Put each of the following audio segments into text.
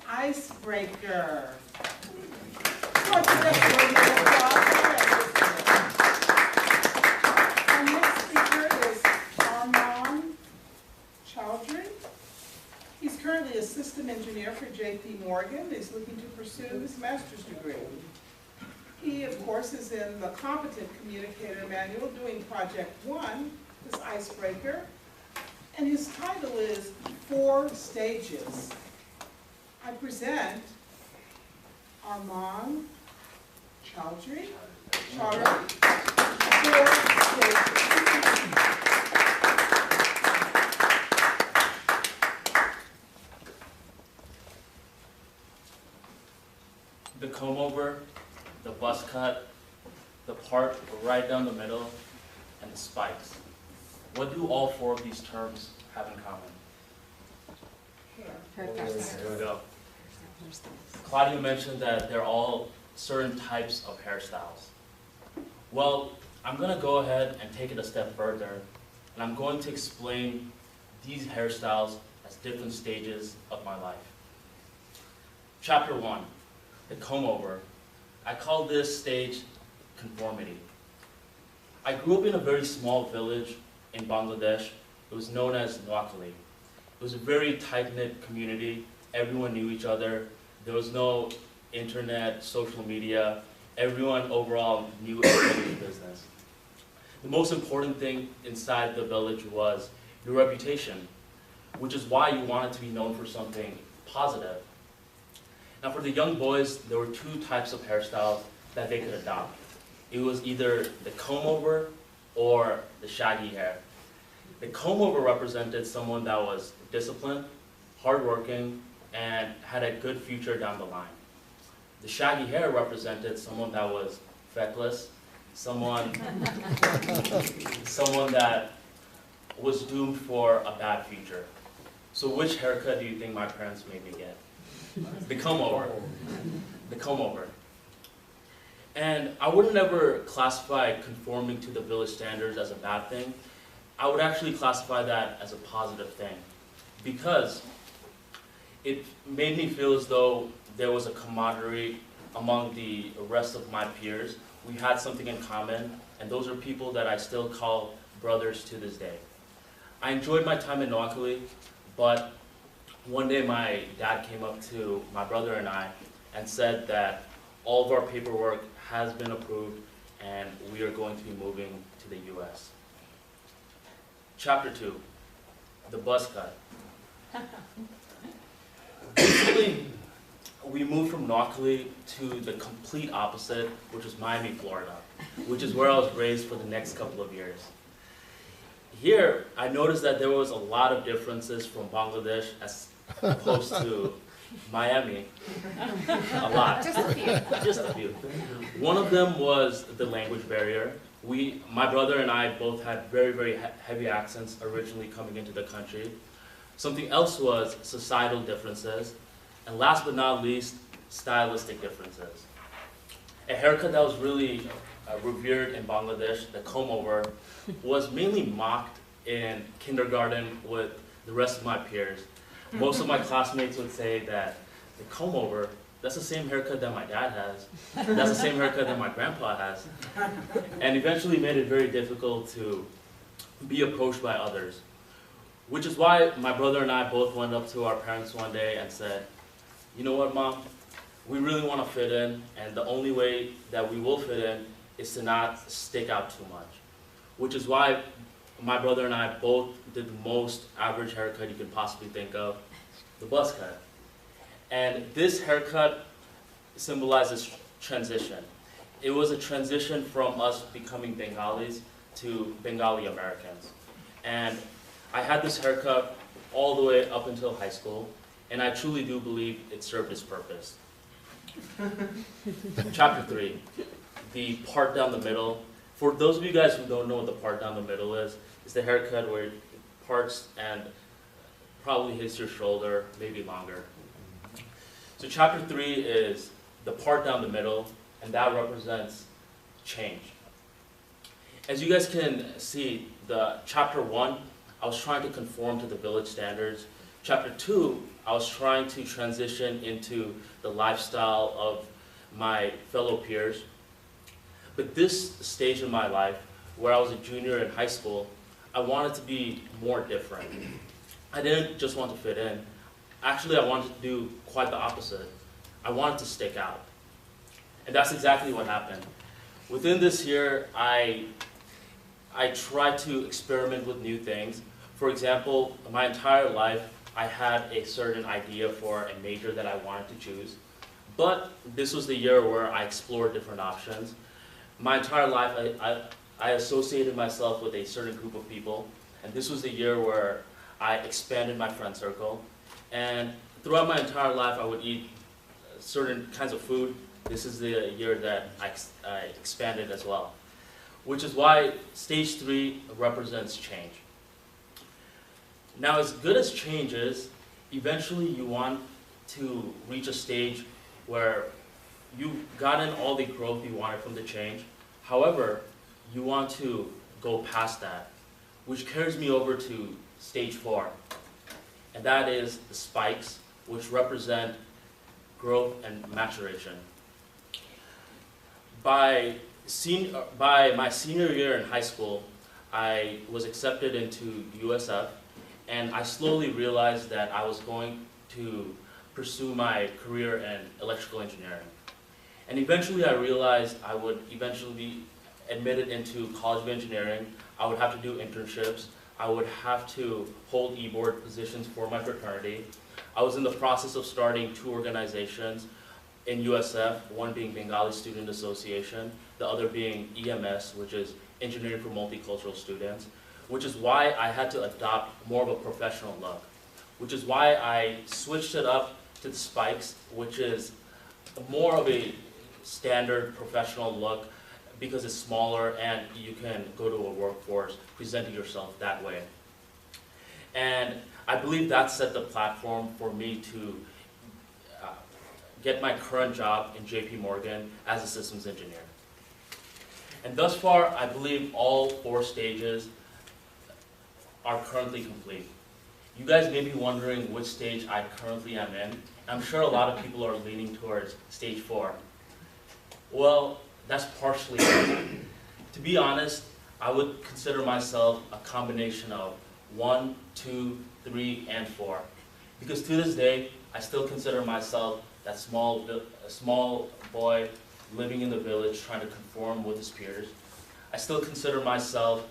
Icebreaker. Our next speaker is Armand Chowdhury. He's currently a system engineer for JP Morgan. He's looking to pursue his master's degree. He, of course, is in the Competent Communicator Manual doing Project 1, this Icebreaker. And his title is 4 Stages. I present Armand Chowdhury. 4 Stages. The comb-over, the Buzzcut, the part right down the middle, and the spikes. What do all 4 of these terms have in common? There we go. Claudia mentioned that they're all certain types of hairstyles. Well, I'm going to go ahead and take it a step further, and I'm going to explain these hairstyles as different stages of my life. Chapter 1, the comb-over. I call this stage conformity. I grew up in a very small village in Bangladesh. It was known as Noakhali. It was a very tight-knit community. Everyone knew each other. There was no internet, social media. Everyone overall knew everybody's business. The most important thing inside the village was your reputation, which is why you wanted to be known for something positive. Now for the young boys, there were 2 types of hairstyles that they could adopt. It was either the comb-over or the shaggy hair. The comb-over represented someone that was disciplined, hardworking, and had a good future down the line. The shaggy hair represented someone that was feckless, someone that was doomed for a bad future. So which haircut do you think my parents made me get? The comb-over. The comb-over. And I would never classify conforming to the village standards as a bad thing. I would actually classify that as a positive thing, because it made me feel as though there was a camaraderie among the rest of my peers. We had something in common, and those are people that I still call brothers to this day. I enjoyed my time in Noakhali, but one day my dad came up to my brother and I and said that all of our paperwork has been approved and we are going to be moving to the US. Chapter 2, the Buzzcut. Basically, we moved from Noakhali to the complete opposite, which was Miami, Florida, which is where I was raised for the next couple of years. Here, I noticed that there was a lot of differences from Bangladesh as opposed to Miami. A lot. Just a few. Just a few. One of them was the language barrier. My brother and I both had very, very heavy accents originally coming into the country. Something else was societal differences. And last but not least, stylistic differences. A haircut that was really revered in Bangladesh, the comb-over, was mainly mocked in kindergarten with the rest of my peers. Most of my classmates would say that the comb-over, that's the same haircut that my dad has. That's the same haircut that my grandpa has. And eventually made it very difficult to be approached by others. Which is why my brother and I both went up to our parents one day and said, you know what, Mom? We really want to fit in, and the only way that we will fit in is to not stick out too much. Which is why my brother and I both did the most average haircut you could possibly think of, the buzz cut. And this haircut symbolizes transition. It was a transition from us becoming Bengalis to Bengali Americans. And I had this haircut all the way up until high school, and I truly do believe it served its purpose. Chapter 3, the part down the middle. For those of you guys who don't know what the part down the middle is, it's the haircut where it parts and probably hits your shoulder, maybe longer. So chapter 3 is the part down the middle, and that represents change. As you guys can see, the chapter 1, I was trying to conform to the village standards. Chapter 2, I was trying to transition into the lifestyle of my fellow peers. But this stage in my life, where I was a junior in high school, I wanted to be more different. I didn't just want to fit in. Actually, I wanted to do quite the opposite. I wanted to stick out. And that's exactly what happened. Within this year, I tried to experiment with new things. For example, my entire life, I had a certain idea for a major that I wanted to choose. But this was the year where I explored different options. My entire life, I associated myself with a certain group of people. And this was the year where I expanded my friend circle. And throughout my entire life, I would eat certain kinds of food. This is the year that I expanded as well, which is why stage 3 represents change. Now, as good as change is, eventually you want to reach a stage where you've gotten all the growth you wanted from the change. However, you want to go past that, which carries me over to stage 4. And that is the spikes, which represent growth and maturation. By my senior year in high school, I was accepted into USF, and I slowly realized that I was going to pursue my career in electrical engineering. And eventually I realized I would eventually be admitted into College of Engineering. I would have to do internships. I would have to hold e-board positions for my fraternity. I was in the process of starting 2 organizations in USF, one being Bengali Student Association, the other being EMS, which is Engineering for Multicultural Students, which is why I had to adopt more of a professional look, which is why I switched it up to the spikes, which is more of a standard professional look because it's smaller and you can go to a workforce presenting yourself that way. And I believe that set the platform for me to get my current job in JP Morgan as a systems engineer. And thus far, I believe all 4 stages are currently complete. You guys may be wondering which stage I currently am in. I'm sure a lot of people are leaning towards stage 4. Well, that's partially it. To be honest, I would consider myself a combination of 1, 2, 3, and 4. Because to this day, I still consider myself that small boy living in the village trying to conform with his peers. I still consider myself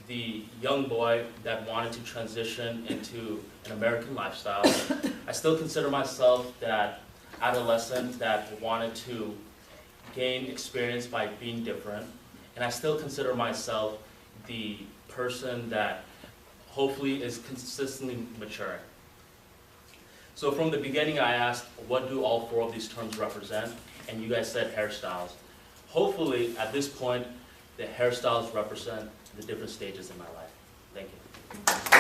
the young boy that wanted to transition into an American lifestyle. I still consider myself that adolescent that wanted to gain experience by being different. And I still consider myself the person that hopefully is consistently maturing. So from the beginning I asked, what do all 4 of these terms represent? And you guys said hairstyles. Hopefully at this point, the hairstyles represent the different stages in my life. Thank you.